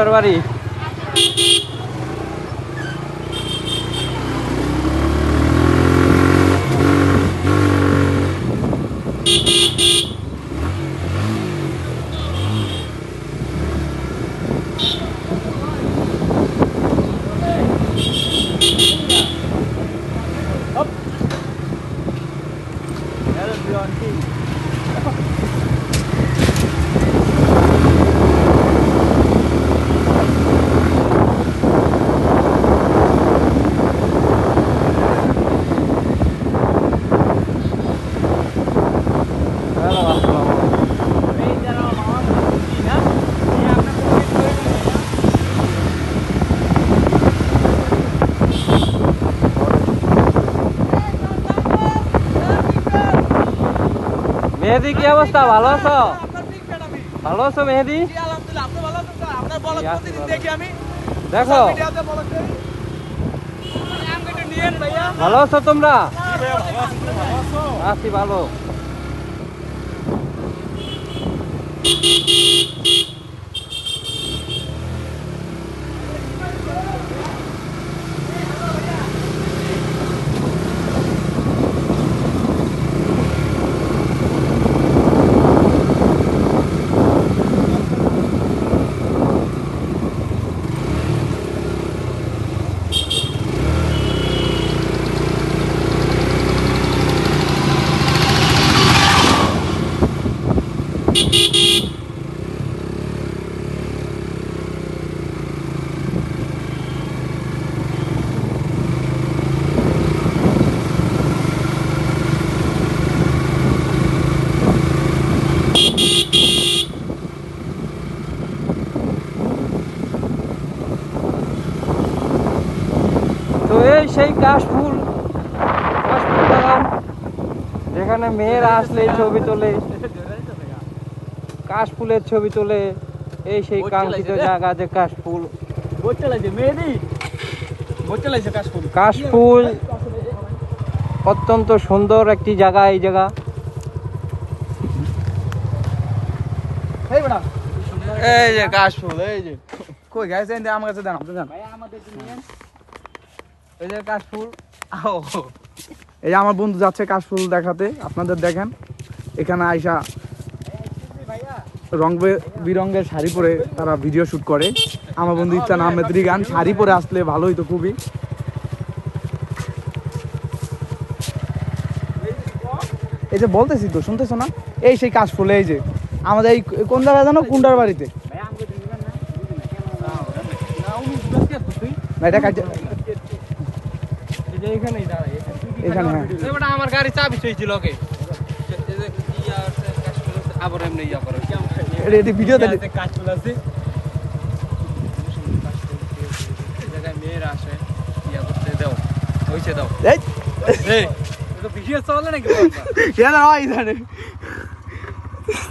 কুন্ডার বাড়ি। মেহেদি কি অবস্থা, ভালো আছো? ভালো আছো মেহেদি? দেখো ভালো আছো তোমরা? আছি ভালো। তো এই সেই কাশফুল বাগান, যেখানে মেয়েরা আসলে ছবি তোলে, কাশফুলের ছবি তোলে। এই সেই কাঙ্ক্ষিত জায়গা যে কাশফুল। কাশফুল অত্যন্ত সুন্দর একটি জায়গা। এই জায়গা এই যে কাশফুল, এই যে কই গাইছে আমার কাছে দেন, আপনি জান এই যে কাশফুল। এই যে আমার বন্ধু যাচ্ছে কাশফুল দেখাতে, আপনাদের দেখেন। এখানে আইসা রং বিরঙ্গের শাড়ি পরে তারা ভিডিও শুট করে। আমার বন্ধু ইচ্ছা আহমেদ রিগান শাড়ি পরে আসলে ভালো হইতো খুবই। এই যে বলতেছি তো, শুনতেছো না? এই সেই কাশফুল, এই যে আমাদের এই কোন জায়গায় জানো, কুন্ডার বাড়িতে। আমার গাড়ি চাবি ছিল ওকে আবার এমনি ইয়া করে ভিডিও কাশফুল আছে জায়গায় মেয়েরা আসে ইয়া করতে। দাও হইছে, দাও। এই ভিডিও চলে নাকি? কেন হয় জানে